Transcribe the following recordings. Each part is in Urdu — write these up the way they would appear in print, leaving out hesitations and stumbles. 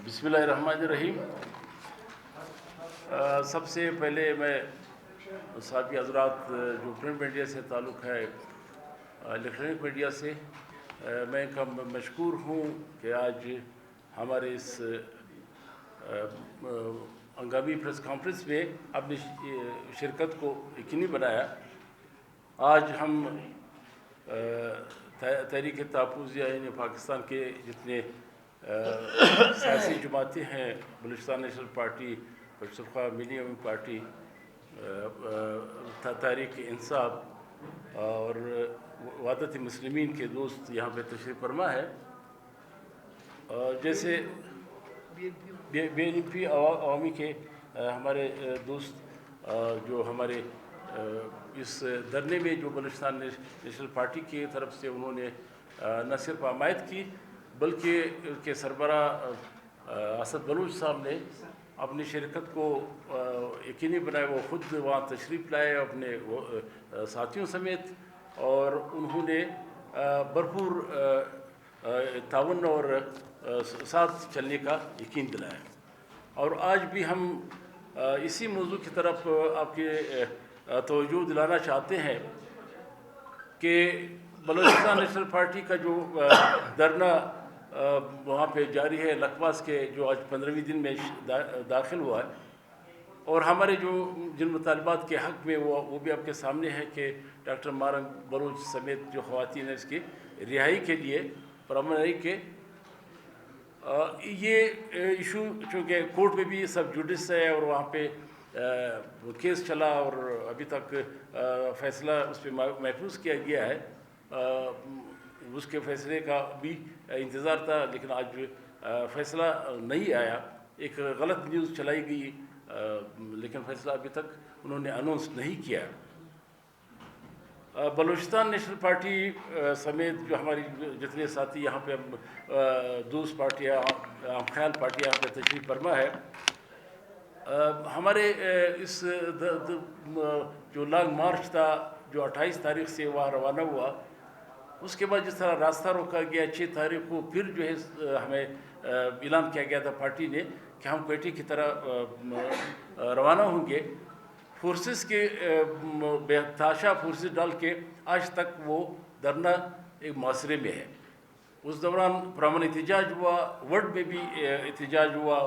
بسم اللہ الرحمن الرحیم۔ سب سے پہلے میں ساتھی حضرات جو پرنٹ میڈیا سے تعلق ہے الیکٹرانک میڈیا سے، میں ان کا مشکور ہوں کہ آج ہمارے اس ہنگامی پریس کانفرنس میں اپنی شرکت کو یقینی بنایا۔ آج ہم تحریک تحفظ یعنی پاکستان کے جتنے سیاسی جماعتیں ہیں، بلوچستان نیشنل پارٹی، پشتونخوا ملی عوامی پارٹی، تحریک انصاف اور وحدت مسلمین کے دوست یہاں پہ تشریف فرما ہے۔ جیسے بی این پی عوامی کے ہمارے دوست جو ہمارے اس دھرنے میں جو بلوچستان نیشنل پارٹی کی طرف سے انہوں نے نہ صرف حمایت کی بلکہ ان کے سربراہ اسد بلوچ صاحب نے اپنی شرکت کو یقینی بنایا، وہ خود وہاں تشریف لائے اپنے ساتھیوں سمیت، اور انہوں نے بھرپور تعاون اور ساتھ چلنے کا یقین دلایا۔ اور آج بھی ہم اسی موضوع کی طرف آپ کے توجہ دلانا چاہتے ہیں کہ بلوچستان نیشنل پارٹی کا جو دھرنا وہاں پہ جاری ہے لکواس کے، جو آج 15ویں دن میں داخل ہوا ہے، اور ہمارے جو جن مطالبات کے حق میں وہ بھی آپ کے سامنے ہے کہ ڈاکٹر مارنگ بلوچ سمیت جو خواتین ہیں اس کی رہائی کے لیے پرامن رہائی کے یہ ایشو چونکہ کورٹ میں بھی سب جوڈس ہے اور وہاں پہ کیس چلا اور ابھی تک فیصلہ اس پہ محفوظ کیا گیا ہے، اس کے فیصلے کا بھی انتظار تھا، لیکن آج فیصلہ نہیں آیا۔ ایک غلط نیوز چلائی گئی لیکن فیصلہ ابھی تک انہوں نے اناؤنس نہیں کیا۔ بلوچستان نیشنل پارٹی سمیت جو ہماری جتنے ساتھی یہاں پہ دوسری پارٹیاں عام خیال پارٹی یہاں پہ تشریف فرما ہے، ہمارے اس جو لانگ مارچ تھا جو 28 تاریخ سے وہاں روانہ ہوا، اس کے بعد جس طرح راستہ روکا گیا 6 تاریخ کو پھر جو ہے ہمیں اعلان کیا گیا تھا پارٹی نے کہ ہم کوئٹہ کی طرح روانہ ہوں گے۔ فورسز کے بے تحاشا فورسز ڈال کے آج تک وہ دھرنا ایک محاصرے میں ہے۔ اس دوران پرامن احتجاج ہوا، ورڈ میں بھی احتجاج ہوا،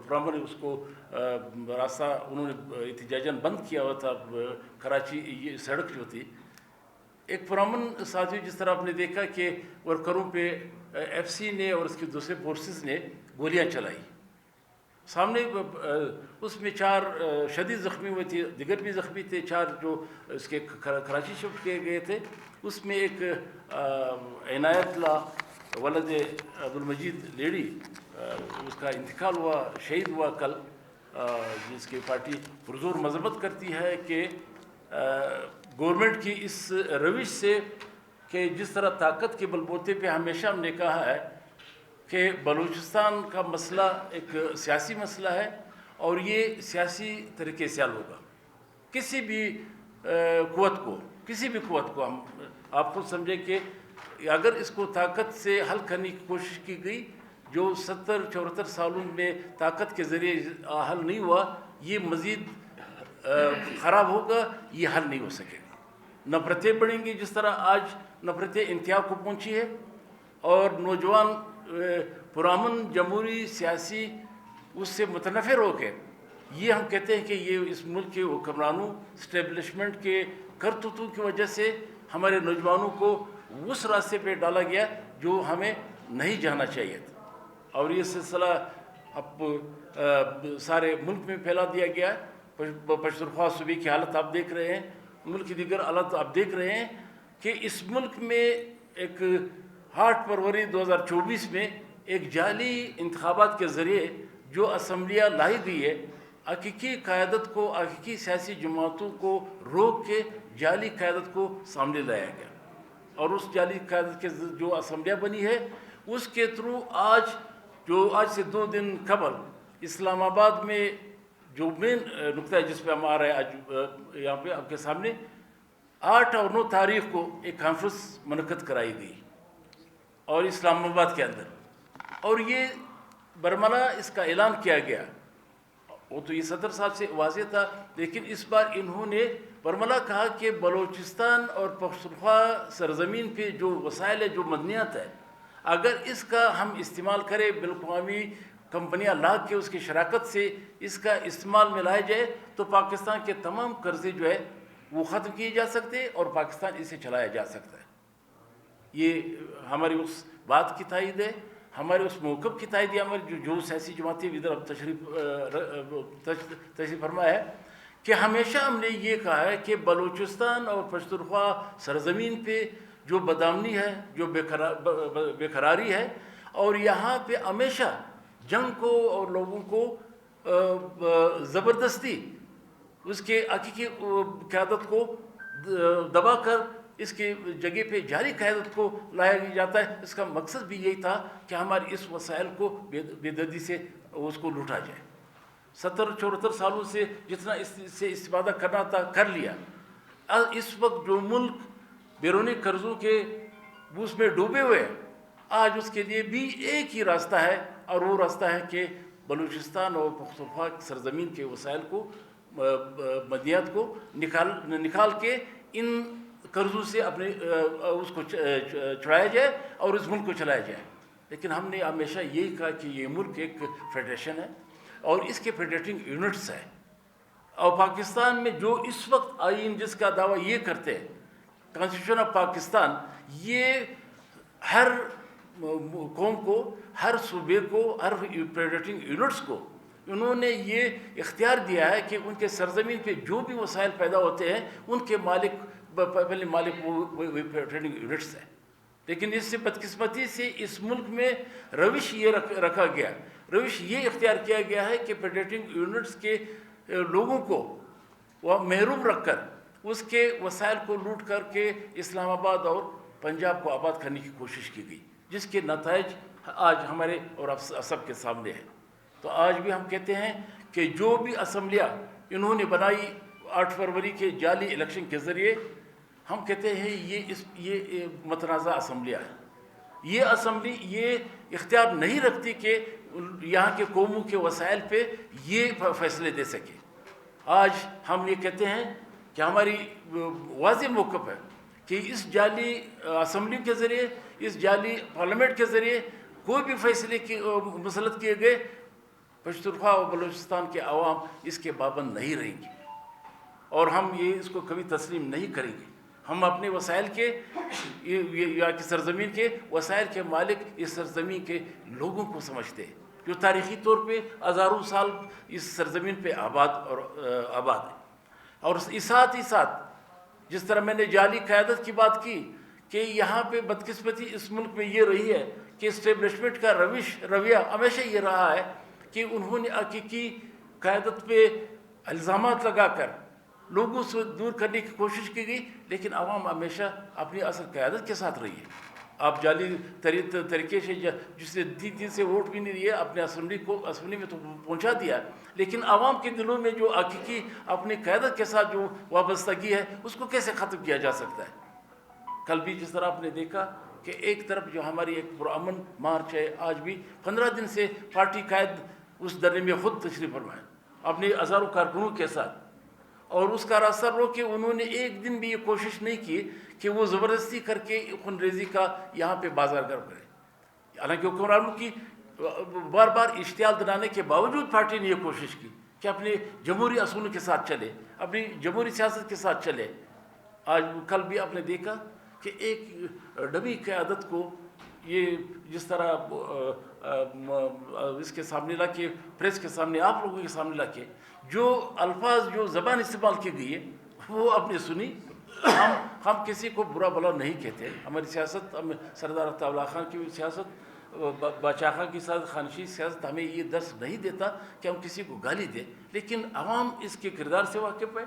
پرامن اس کو راستہ انہوں نے احتجاجاً بند کیا ہوا تھا، کراچی یہ سڑک جو تھی۔ ایک پرامن ساتھی جس طرح آپ نے دیکھا کہ ورکروں پہ ایف سی نے اور اس کے دوسرے فورسز نے گولیاں چلائی سامنے، اس میں 4 شدید زخمی ہوئے تھے، دیگر بھی زخمی تھے، 4 جو اس کے کراچی شفٹ کیے گئے تھے۔ اس میں ایک عنایت اللہ ولد عبدالمجید لیڈی، اس کا انتقال ہوا، شہید ہوا کل، جس کی پارٹی پرزور مذمت کرتی ہے کہ گورنمنٹ کی اس روش سے کہ جس طرح طاقت کے بل بوتے پہ ہمیشہ ہم نے کہا ہے کہ بلوچستان کا مسئلہ ایک سیاسی مسئلہ ہے اور یہ سیاسی طریقے سے حل ہوگا۔ کسی بھی قوت کو ہم آپ خود سمجھیں کہ اگر اس کو طاقت سے حل کرنے کی کوشش کی گئی، جو 74 سالوں میں طاقت کے ذریعے حل نہیں ہوا، یہ مزید خراب ہوگا، یہ حل نہیں ہو سکے گا۔ نفرتیں بڑھیں گی، جس طرح آج نفرتیں انتہا کو پہنچی ہے، اور نوجوان پرامن جمہوری سیاسی اس سے متنفر ہو کے یہ ہم کہتے ہیں کہ یہ اس ملک کے حکمرانوں اسٹیبلشمنٹ کے کرتوتوں کی وجہ سے ہمارے نوجوانوں کو اس راستے پہ ڈالا گیا جو ہمیں نہیں جانا چاہیے تھا، اور یہ سلسلہ اب سارے ملک میں پھیلا دیا گیا ہے۔ پشتونخوا صوبے کی حالت آپ دیکھ رہے ہیں، ملک کی دیگر حالت آپ دیکھ رہے ہیں کہ اس ملک میں ایک 8 فروری 2024 میں ایک جعلی انتخابات کے ذریعے جو اسمبلیاں لائی گئی ہے، حقیقی قیادت کو، حقیقی سیاسی جماعتوں کو روک کے جعلی قیادت کو سامنے لایا گیا، اور اس جعلی قیادت کے جو اسمبلیاں بنی ہے اس کے تھرو آج سے 2 دن قبل اسلام آباد میں جو مین نقطہ ہے جس پہ ہم آ رہے ہیں آج یہاں پہ آپ کے سامنے، 8 اور 9 تاریخ کو ایک کانفرنس منعقد کرائی گئی اور اسلام آباد کے اندر، اور یہ برملا اس کا اعلان کیا گیا، وہ تو یہ صدر صاحب سے واضح تھا، لیکن اس بار انہوں نے برملا کہا کہ بلوچستان اور پختونخوا سرزمین پہ جو وسائل ہے، جو مدنیات ہے، اگر اس کا ہم استعمال کریں، بین الاقوامی کمپنیاں لا کے اس کی شراکت سے اس کا استعمال میں لایا جائے تو پاکستان کے تمام قرضے جو ہے وہ ختم کیے جا سکتے اور پاکستان اسے چلایا جا سکتا ہے۔ یہ ہماری اس بات کی تائید ہے، ہمارے اس موقف کی تائید ہے، ہماری جو سیاسی جماعتیں ادھر اب تشریف فرما ہے کہ ہمیشہ ہم نے یہ کہا ہے کہ بلوچستان اور پختونخوا سرزمین پہ جو بدامنی ہے، جو بے قراری ہے، اور یہاں پہ ہمیشہ جنگ کو اور لوگوں کو زبردستی اس کے حقیقی قیادت کو دبا کر اس کی جگہ پہ جاری قیادت کو لایا جاتا ہے، اس کا مقصد بھی یہی تھا کہ ہماری اس وسائل کو بے دردی سے اس کو لوٹا جائے۔ 74 سالوں سے جتنا اس سے استفادہ کرنا تھا کر لیا۔ اس وقت جو ملک بیرونی قرضوں کے بوجھ میں ڈوبے ہوئے ہیں، آج اس کے لیے بھی ایک ہی راستہ ہے، اور وہ راستہ ہے کہ بلوچستان اور پختونخوا سرزمین کے وسائل کو، مدنیات کو نکال کے ان قرضوں سے اپنے اس کو چھڑایا جائے اور اس ملک کو چلایا جائے۔ لیکن ہم نے ہمیشہ یہی کہا کہ یہ ملک ایک فیڈریشن ہے اور اس کے فیڈریٹنگ یونٹس ہیں، اور پاکستان میں جو اس وقت آئین جس کا دعویٰ یہ کرتے ہیں، کانسٹیٹیوشن آف پاکستان، یہ ہر قوم کو، ہر صوبے کو، ہر فیڈریٹنگ یونٹس کو انہوں نے یہ اختیار دیا ہے کہ ان کے سرزمین پہ جو بھی وسائل پیدا ہوتے ہیں ان کے پہلے مالک وہ فیڈریٹنگ یونٹس ہیں۔ لیکن اس سے بدقسمتی سے اس ملک میں روش یہ رکھا گیا، روش یہ اختیار کیا گیا ہے کہ فیڈریٹنگ یونٹس کے لوگوں کو وہ محروم رکھ کر اس کے وسائل کو لوٹ کر کے اسلام آباد اور پنجاب کو آباد کرنے کی کوشش کی گئی، جس کے نتائج آج ہمارے اور سب کے سامنے ہیں۔ تو آج بھی ہم کہتے ہیں کہ جو بھی اسمبلیاں انہوں نے بنائی 8 فروری کے جعلی الیکشن کے ذریعے، ہم کہتے ہیں یہ متنازع اسمبلیاں ہیں۔ یہ اسمبلی یہ اختیار نہیں رکھتی کہ یہاں کے قوموں کے وسائل پہ یہ فیصلے دے سکے۔ آج ہم یہ کہتے ہیں کہ ہماری واضح موقف ہے کہ اس جعلی اسمبلی کے ذریعے، اس جعلی پارلیمنٹ کے ذریعے کوئی بھی فیصلے مسلط کیے گئے، پختونخوا اور بلوچستان کے عوام اس کے پابند نہیں رہیں گے، اور ہم اس کو کبھی تسلیم نہیں کریں گے۔ ہم اپنے وسائل کے، یا کی سرزمین کے وسائل کے مالک اس سرزمین کے لوگوں کو سمجھتے ہیں، جو تاریخی طور پہ ہزاروں سال اس سرزمین پہ آباد ہے۔ اور ساتھ ہی ساتھ جس طرح میں نے جعلی قیادت کی بات کی کہ یہاں پہ بدقسمتی اس ملک میں یہ رہی ہے کہ اسٹیبلشمنٹ کا رویہ ہمیشہ یہ رہا ہے کہ انہوں نے حقیقی قیادت پہ الزامات لگا کر لوگوں سے دور کرنے کی کوشش کی گئی، لیکن عوام ہمیشہ اپنی اصل قیادت کے ساتھ رہی ہے۔ آپ جعلی طریقے سے جس نے 3 سے ووٹ بھی نہیں دیے، اپنے اسمبلی میں تو پہنچا دیا، لیکن عوام کے دلوں میں جو حقیقی اپنی قیادت کے ساتھ جو وابستگی ہے اس کو کیسے ختم کیا جا سکتا ہے؟ کل بھی جس طرح آپ نے دیکھا کہ ایک طرف جو ہماری ایک پرامن مارچ ہے، آج بھی 15 دن سے پارٹی قائد اس دھرنے میں خود تشریف فرمائے اپنے ہزاروں کارکنوں کے ساتھ، اور اس کا راستہ رو کہ انہوں نے ایک دن بھی یہ کوشش نہیں کی کہ وہ زبردستی کر کے خون ریزی کا یہاں پہ بازار گرم کرے۔ حالانکہ حکمرانوں کی بار بار اشتعال دلانے کے باوجود پارٹی نے یہ کوشش کی کہ اپنے جمہوری اصولوں کے ساتھ چلے، اپنی جمہوری سیاست کے ساتھ چلے۔ آج کل بھی آپ نے دیکھا کہ ایک ڈمی قیادت کو یہ جس طرح اس کے سامنے لا کے، پریس کے سامنے، آپ لوگوں کے سامنے لا کے جو الفاظ، جو زبان استعمال کی گئی ہے وہ آپ نے سنی۔ ہم کسی کو برا بلا نہیں کہتے، ہماری سیاست، سردار آفتاب اللہ خان کی سیاست، بادشاہ خان کی سیاست، خانشی سیاست ہمیں یہ درس نہیں دیتا کہ ہم کسی کو گالی دیں، لیکن عوام اس کے کردار سے واقف ہے۔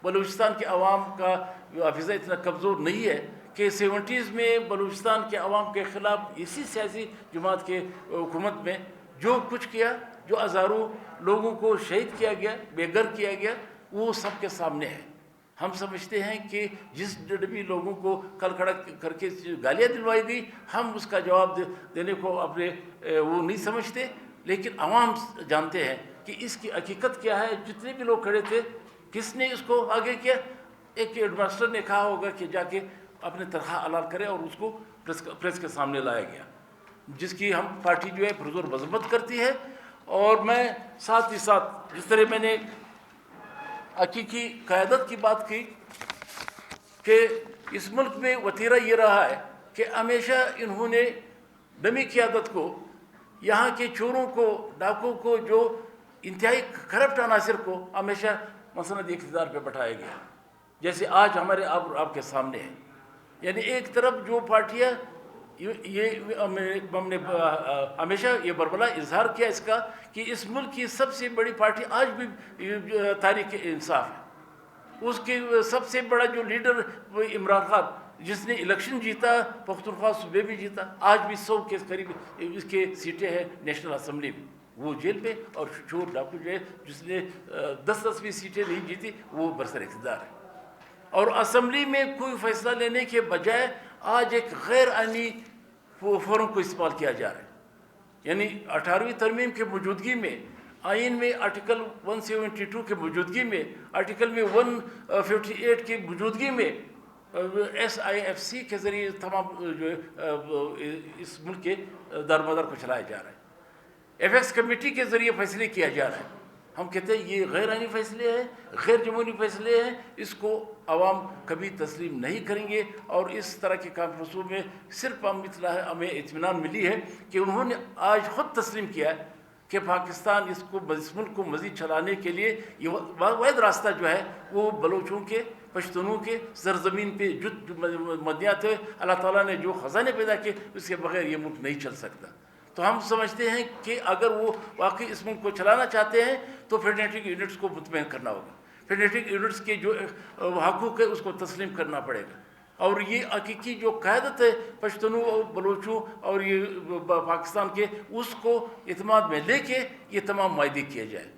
بلوچستان کے عوام کا حافظہ اتنا کمزور نہیں ہے کہ 70s میں بلوچستان کے عوام کے خلاف اسی سیاسی جماعت کے حکومت میں جو کچھ کیا، جو ہزاروں لوگوں کو شہید کیا گیا، بے گھر کیا گیا، وہ سب کے سامنے ہے۔ ہم سمجھتے ہیں کہ جس ڈڑبی لوگوں کو کل کھڑا کر کے گالیاں دلوائی گئی، ہم اس کا جواب دینے کو اپنے وہ نہیں سمجھتے، لیکن عوام جانتے ہیں کہ اس کی حقیقت کیا ہے. جتنے بھی لوگ کھڑے تھے, کس نے اس کو آگے کیا؟ ایک ایڈمنسٹر نے کہا ہوگا کہ جا کے اپنے تنخواہ اعلان کرے, اور اس کو پریس کے سامنے لایا گیا, جس کی ہم پارٹی جو ہے پرزور مذمت کرتی ہے. اور میں ساتھ ہی ساتھ, جس طرح میں نے حقیقی قیادت کی بات کی, کہ اس ملک میں وتیرہ یہ رہا ہے کہ ہمیشہ انہوں نے دمی قیادت کو, یہاں کے چوروں کو, ڈاکوں کو, جو انتہائی کرپٹ عناصر کو ہمیشہ مسند اقتدار پہ بٹھایا گیا, جیسے آج ہمارے آپ کے سامنے ہے. یعنی ایک طرف جو پارٹیاں, یہ ہم نے ہمیشہ یہ بربلا اظہار کیا اس کا کہ اس ملک کی سب سے بڑی پارٹی آج بھی تحریک انصاف ہے. اس کے سب سے بڑا جو لیڈر عمران خان, جس نے الیکشن جیتا, پختونخوا صوبے بھی جیتا, آج بھی 100 کے قریب اس کے سیٹیں ہیں نیشنل اسمبلی میں, وہ جیل پہ. اور چور ڈاکو جو ہے, جس نے 10 بھی سیٹیں نہیں جیتی, وہ برسر اقتدار ہے. اور اسمبلی میں کوئی فیصلہ لینے کے بجائے آج ایک غیر آئینی فورم کو استعمال کیا جا رہا ہے. یعنی 18ویں ترمیم کے موجودگی میں, آئین میں آرٹیکل 172 کے موجودگی میں, آرٹیکل میں 158 کی موجودگی میں, SIFC کے ذریعے تمام جو اس ملک کے دارمدار کو چلایا جا رہا ہے. ایپیکس کمیٹی کے ذریعے فیصلے کیا جا رہا ہے. ہم کہتے ہیں یہ غیر آئینی فیصلے ہیں, غیر جمہوری فیصلے ہیں, اس کو عوام کبھی تسلیم نہیں کریں گے. اور اس طرح کے کانفرنسوں میں صرف ہمیں اطمینان ملی ہے کہ انہوں نے آج خود تسلیم کیا ہے کہ پاکستان اس ملک کو مزید چلانے کے لیے یہ واحد راستہ جو ہے وہ بلوچوں کے, پشتونوں کے سرزمین پہ جو مدنیات ہے, اللہ تعالیٰ نے جو خزانے پیدا کیے, اس کے بغیر یہ ملک نہیں چل سکتا. تو ہم سمجھتے ہیں کہ اگر وہ واقعی اس ملک کو چلانا چاہتے ہیں تو فیڈریٹنگ یونٹس کو مطمئن کرنا ہوگا. فیڈریٹنگ یونٹس کے جو حقوق ہے اس کو تسلیم کرنا پڑے گا. اور یہ حقیقی جو قیادت ہے پشتونوں اور بلوچوں اور یہ پاکستان کے, اس کو اعتماد میں لے کے یہ تمام معاہدے کیے جائیں.